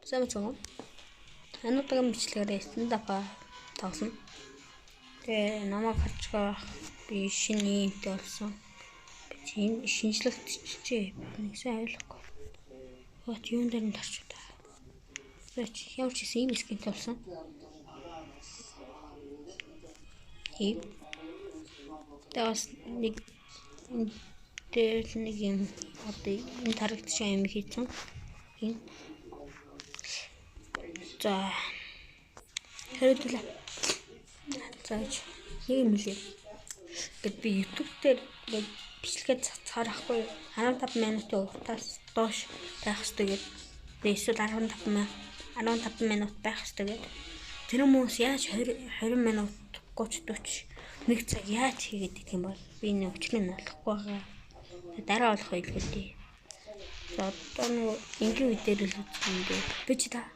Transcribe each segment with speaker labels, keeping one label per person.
Speaker 1: Сайн байна. Ануудаа бичлэгээр стендапа тавсан. Тэгээ намайг харж байгаа би шинэ юмтай болсон. Би энэ шинжлэлт чи нэг сайн ойлгохгүй. Хот юун дээр нь тарч удаа. Тэч ямар ч юм скинтэй болсон. Тэгээ бас нэг юм одоо энэ тарагдчих юм хийсэн. За хэрэдүүлээ. Зааж юм лээ. Гэт би YouTube дээр бичлэгээ цацаарахгүй 15 минутын уртаас доош байх хэрэгтэй гэдэг. Эсвэл 15 минут байх хэрэгтэй гэдэг. Тэр хүмүүс яаж 20 минут 30 40 1 цаг яаж хийгээд идэх юм бол би нэг өчнөө олохгүй байгаа. Дараа олох хэлбэлтэй. За одоо нэг ингийн үе дээр л үзэндээ би ч та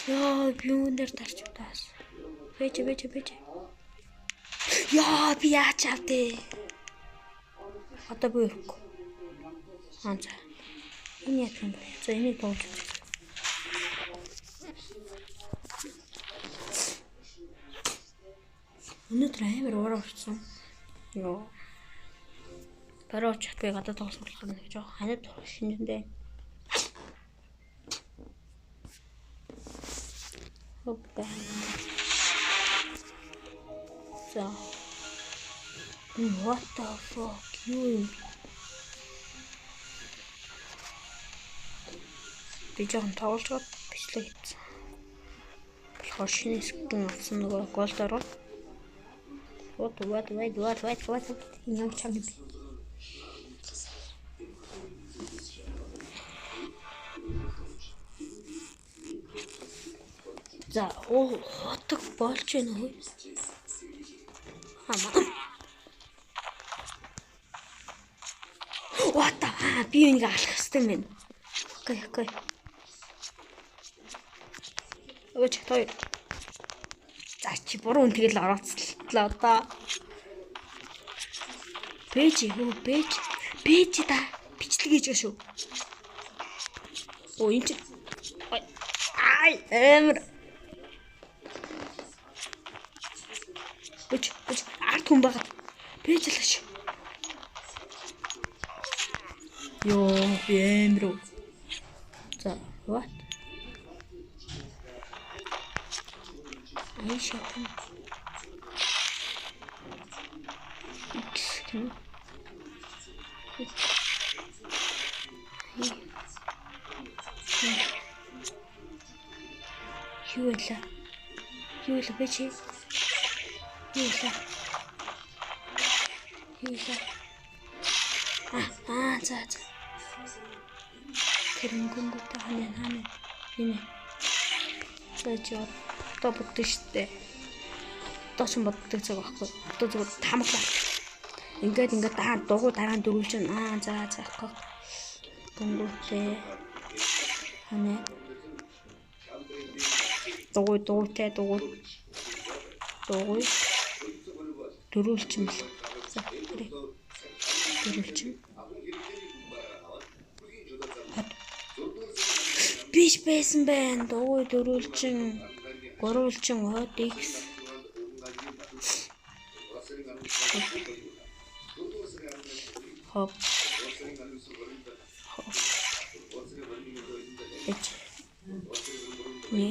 Speaker 1: Яа, би юун дээр тарч удаас. Бэж. Яа, би яач авдээ. Одоо би өрөхгүй. За. Энэ яах юм бэ? За, энийг дуулж. Өнөөдөр амар ураа урсан. Йоо. Барууч би гадаад тоглох нэг жоо ханад шинэндээ. Хоппа. За. What the fuck you? Би жоохон тоглож гад бичлэг хийсэн. Болохоор шинэ скин авсан нөгөө голд ороо. What юм чам би. За хотог болж байна уу? What би энийг алах хэрэгтэй мэн. Окей. Өөч той. За чи буруу үнтгэл орооцлоо одоо. Бэж да бичлэг хийж шүү. Оо энэ чи ай эмэр. Бэж арт хүн байгаа. Бэж л ш. Йоо би эмэр. За what? Ай шатан. Юу л бэж. За. Тэрэнгүүнтэй ханаа. Энэ. За одоо бодсон штэ. Одоо ч боддог цаг байхгүй. Одоо зүгээр тамглаа. Ингээд дугуй дараа нь дөрүүлж байна. За яахгүй. Гүнгүүтэй. Ханаа. Дугуй дөрүүлчин бэл. За дөрүүлчин. Биш байсан байна. Дугуй дөрүүлчин, гурвуулчин хот X. Хоп. Не.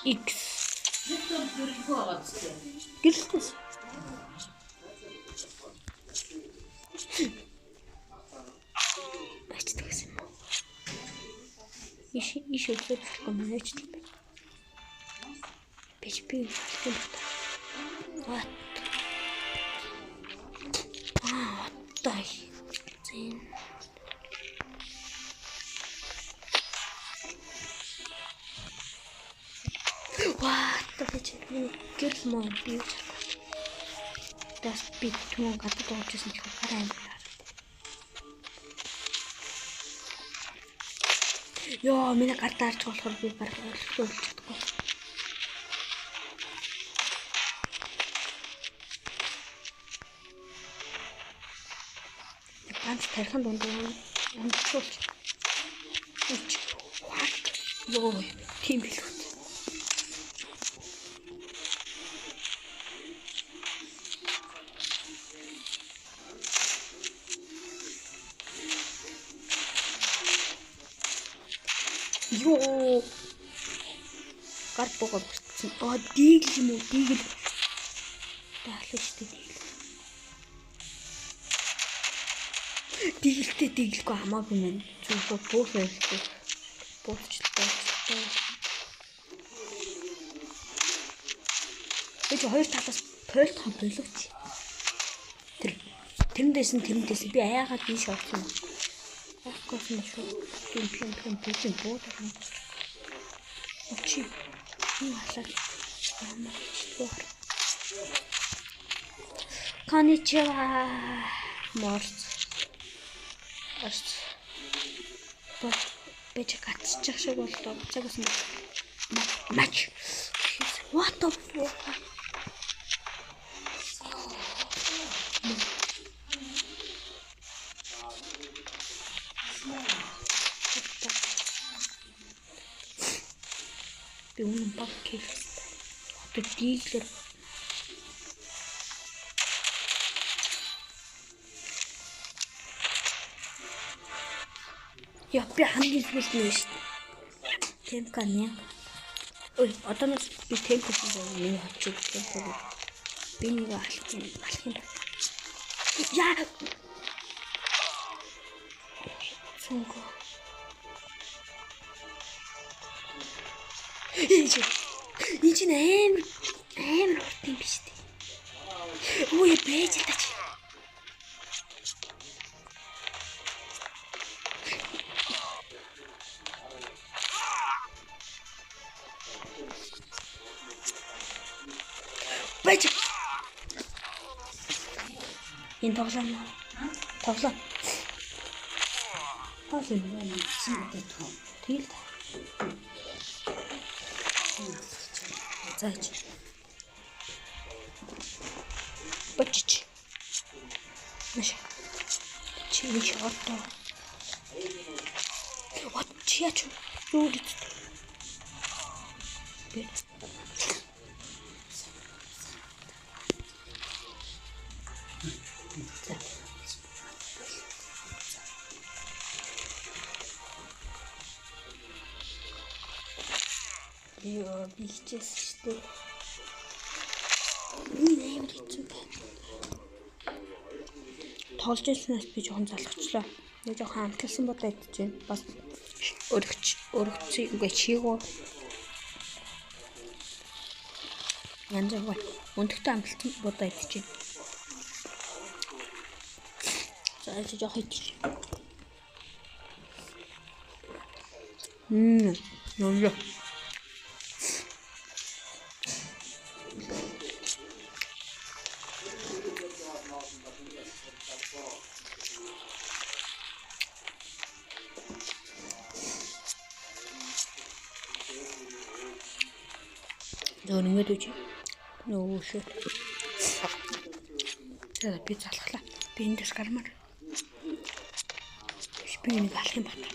Speaker 1: X. Гэрэлтээс. Бачдаг гэсэн юм. Иш өглөө коммуничлээ. Би what? Дай. Зин. What гэж гэр мөн би тас би түн гадаад уучсан ч гараа юм. Йоо, миний гар дарж болохоор би бараг өөртөө үлж чадахгүй. Ганц тархинд унтуулж. What? Йоо, тийм билүү. Йоо. Гар богоо бүртсэн. Диигл юм уу? Диигл. Даалж штэ диигл. Дииглтэй дииглгүй хамаагүй мэн. Зүгээр буух байлгүй. Буучтай. Эч хоёр талаас пойлтхон боловч. Тэрнээс би аяагаад би шорсон. Ахгүйсэн шүү. Тим бүтэн буудсан. Очи. Яалаа. Конничева. Морс. Бэж гацчих шиг боллоо. Цагаас мач. What the fuck? Би үнэн баг хийлээ. Одоо дийлэр я би хамгийн зүйлс нь шүү дээ. Темка не. Ой, одоо нас би темп хийх очиж темп. Би нэг алах юм. Яа. Цонго. Энд амар урт юм биш үү? Ой, бэж тач. Бэж. Энэ тоглоом. Хаас юм бэ? Тэгэл та. Заач. Бочч. Маш. Чи шорто. Вот чиач. Юуд. Йоо, бичээс штэ. Ийм хэцүү байна. Тоглож ирснээс би жоохон залхачлаа. Би жоохон амтлсан бодоо идэж байна. Бас өргөцсөн үгүй чийгөө. Янз бүр өндөгтэй амтлсан бодоо идэж байна. За жоохон идэж. Нөө. Нөөд үгүй. Нөө шүү. За би залхлаа. Би эндээс гармаар. Би нэг алах юм байна.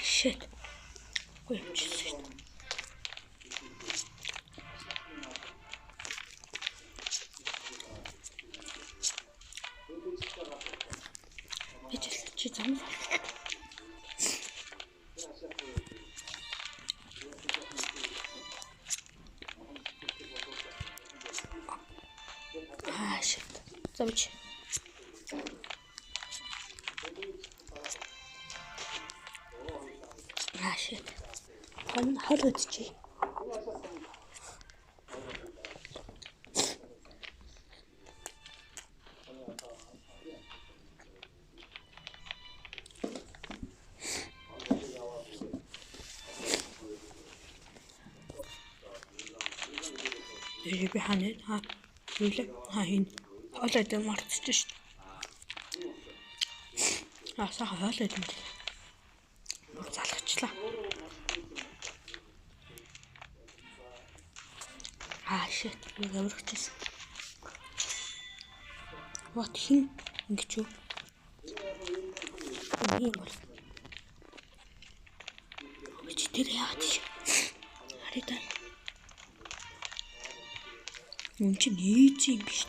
Speaker 1: Shit. Ой, чисто. Чи зам. Shit. Забудь. Shit. Он холодчий. би хаана юу лээ? Энэ хоолой дээр мартчихсан шүү дээ. Сайхан хоолой юм. Мөр залгачлаа. Shit. Би гаврагчсан. Вот хин ингэж юу? Ийм бол. Чи тэр яагаад чи? Харин юм чи нээж юм биш.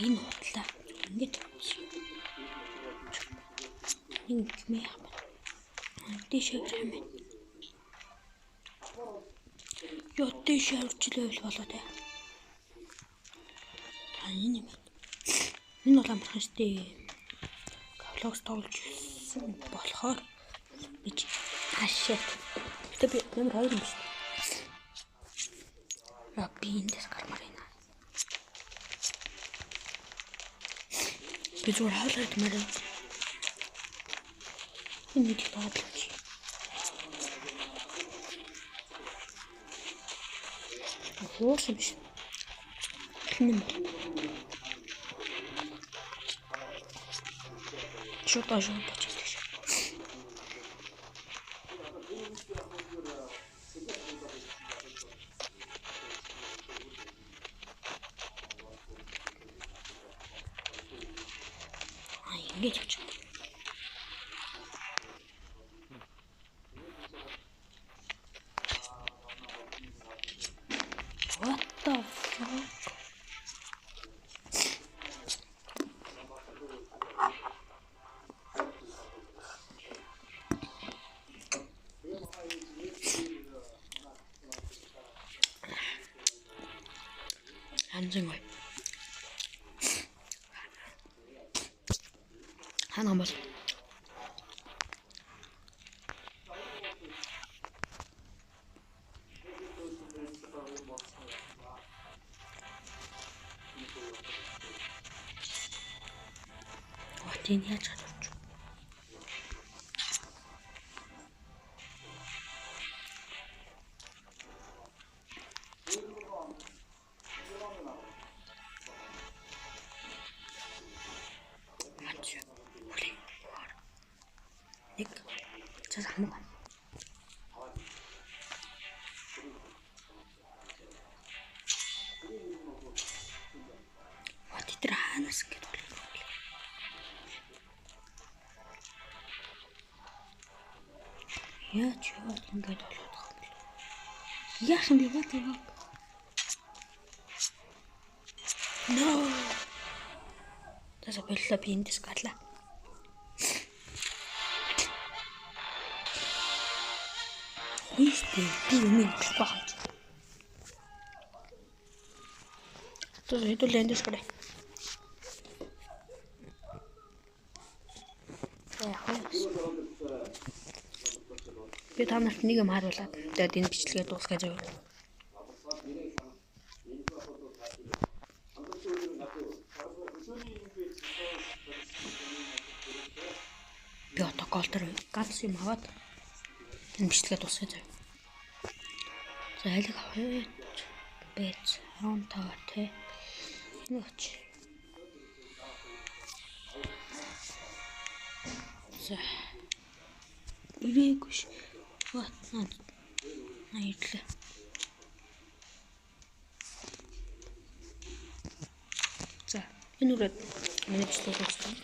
Speaker 1: Энэ бодлаа. Ингэж юм яа. Дэшээ хэмээн. Яа дэшээ үрчлээл болоо тэ. Энэ юм. Энэ бол амархан штэ. Кавлогс тоглож болохоор бич ашиг. Тэ би номер 2 юм шүү. Би эндээс гармаар байна. Би зүгээр хаалт мөрөө. Энэ нэг таадлаач. Хоос биш. Энэ что-то же почти. Ай, видите? What the fuck? 안정을 하나 먹어. 어디냐 찾았죠. Нэг цаас хамаг. Өдөр хаанаас ингэж болов. Яач яваад ингэж болоод байгаа юм бэ? Яах юм бэ гэх юм. No. Тэсэ боллоо би эндээс гарлаа. Исти би юм багч. То хэдүүл эндээс гараа. Би та нарт нэг юм харуулад тэгээд энэ бичлэгээ дуусгаж байгаа. Би одоо гол дээр ганц юм аваад энэ бичлэгээ дуусгаж байгаа. За алиг авах. Бэц 15 тэ. Нүч. За. Ирээгүй ш. Вот наа. Наярлаа. За, энэ үрээд миний бичлэг дууссан.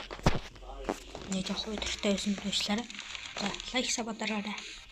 Speaker 1: Нэг жоох удиртай байсан бичлээрээ. За, лайк сабадараарай.